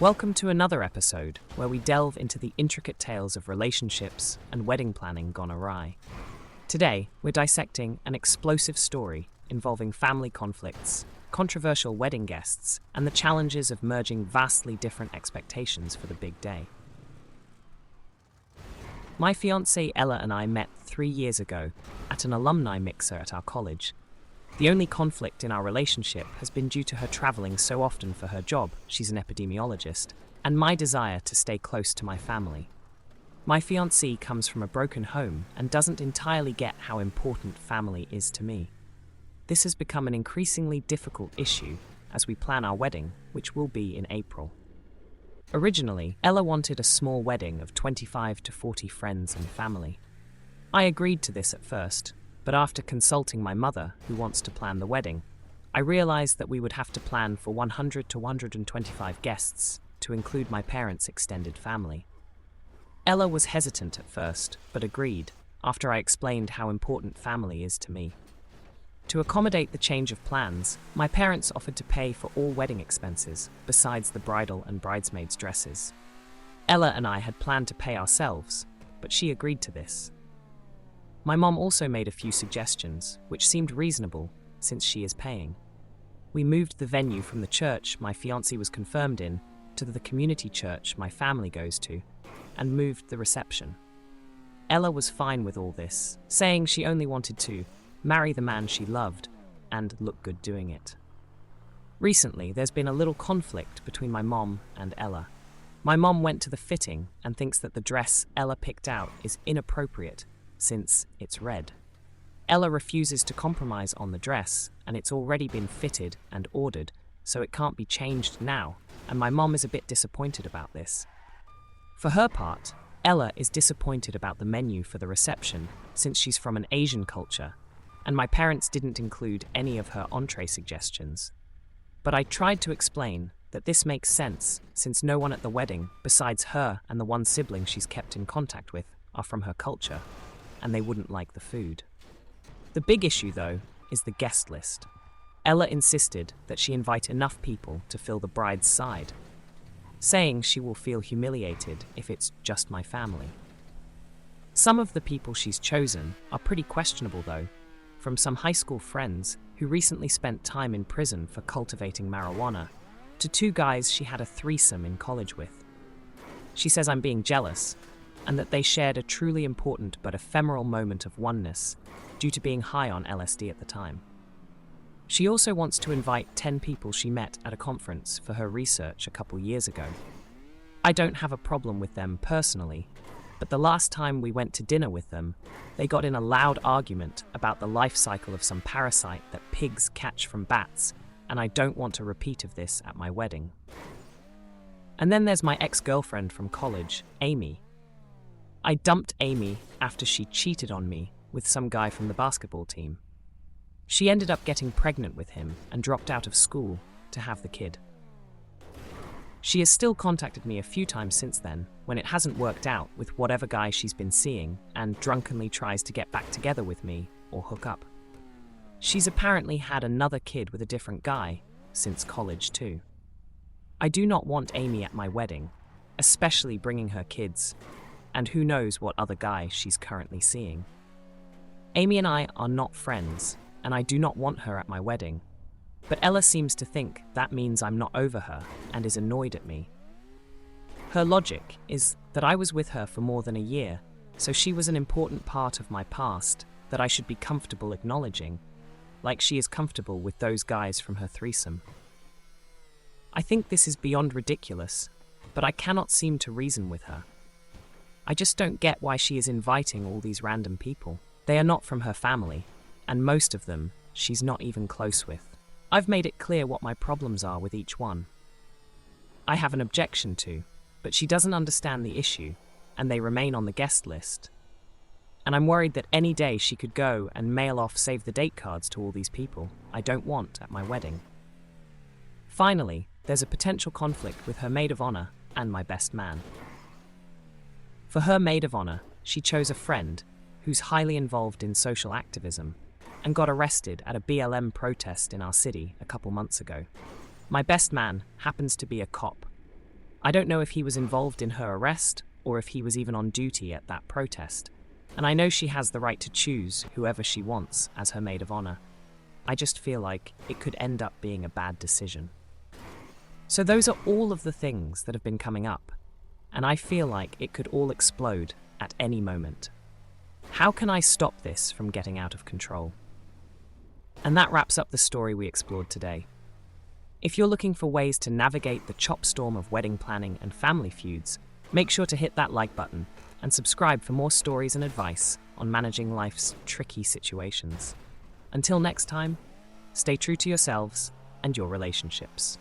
Welcome to another episode where we delve into the intricate tales of relationships and wedding planning gone awry. Today, we're dissecting an explosive story involving family conflicts, controversial wedding guests, and the challenges of merging vastly different expectations for the big day. My fiancée Ella and I met 3 years ago at an alumni mixer at our college. The only conflict in our relationship has been due to her traveling so often for her job, she's an epidemiologist, and my desire to stay close to my family. My fiancée comes from a broken home and doesn't entirely get how important family is to me. This has become an increasingly difficult issue as we plan our wedding, which will be in April. Originally, Ella wanted a small wedding of 25 to 40 friends and family. I agreed to this at first, but after consulting my mother, who wants to plan the wedding, I realized that we would have to plan for 100 to 125 guests to include my parents' extended family. Ella was hesitant at first, but agreed after I explained how important family is to me. To accommodate the change of plans, my parents offered to pay for all wedding expenses, besides the bridal and bridesmaids' dresses. Ella and I had planned to pay ourselves, but she agreed to this. My mom also made a few suggestions, which seemed reasonable, since she is paying. We moved the venue from the church my fiancé was confirmed in to the community church my family goes to, and moved the reception. Ella was fine with all this, saying she only wanted to marry the man she loved and look good doing it. Recently, there's been a little conflict between my mom and Ella. My mom went to the fitting and thinks that the dress Ella picked out is inappropriate since it's red. Ella refuses to compromise on the dress, and it's already been fitted and ordered, so it can't be changed now, and my mom is a bit disappointed about this. For her part, Ella is disappointed about the menu for the reception since she's from an Asian culture, and my parents didn't include any of her entree suggestions. But I tried to explain that this makes sense since no one at the wedding, besides her and the one sibling she's kept in contact with, are from her culture, and they wouldn't like the food. The big issue, though, is the guest list. Ella insisted that she invite enough people to fill the bride's side, saying she will feel humiliated if it's just my family. Some of the people she's chosen are pretty questionable, though, from some high school friends who recently spent time in prison for cultivating marijuana, to 2 guys she had a threesome in college with. She says I'm being jealous, and that they shared a truly important but ephemeral moment of oneness due to being high on LSD at the time. She also wants to invite 10 people she met at a conference for her research a couple years ago. I don't have a problem with them personally, but the last time we went to dinner with them, they got in a loud argument about the life cycle of some parasite that pigs catch from bats, and I don't want a repeat of this at my wedding. And then there's my ex-girlfriend from college, Amy. I dumped Amy after she cheated on me with some guy from the basketball team. She ended up getting pregnant with him and dropped out of school to have the kid. She has still contacted me a few times since then when it hasn't worked out with whatever guy she's been seeing and drunkenly tries to get back together with me or hook up. She's apparently had another kid with a different guy since college too. I do not want Amy at my wedding, especially bringing her kids, and who knows what other guy she's currently seeing. Amy and I are not friends, and I do not want her at my wedding, but Ella seems to think that means I'm not over her and is annoyed at me. Her logic is that I was with her for more than a year, so she was an important part of my past that I should be comfortable acknowledging, like she is comfortable with those guys from her threesome. I think this is beyond ridiculous, but I cannot seem to reason with her. I just don't get why she is inviting all these random people. They are not from her family, and most of them she's not even close with. I've made it clear what my problems are with each one. I have an objection to, but she doesn't understand the issue, and they remain on the guest list. And I'm worried that any day she could go and mail off save the date cards to all these people I don't want at my wedding. Finally, there's a potential conflict with her maid of honor and my best man. For her maid of honor, she chose a friend who's highly involved in social activism and got arrested at a BLM protest in our city a couple months ago. My best man happens to be a cop. I don't know if he was involved in her arrest or if he was even on duty at that protest, and I know she has the right to choose whoever she wants as her maid of honor. I just feel like it could end up being a bad decision. So those are all of the things that have been coming up, and I feel like it could all explode at any moment. How can I stop this from getting out of control? And that wraps up the story we explored today. If you're looking for ways to navigate the chop storm of wedding planning and family feuds, make sure to hit that like button and subscribe for more stories and advice on managing life's tricky situations. Until next time, stay true to yourselves and your relationships.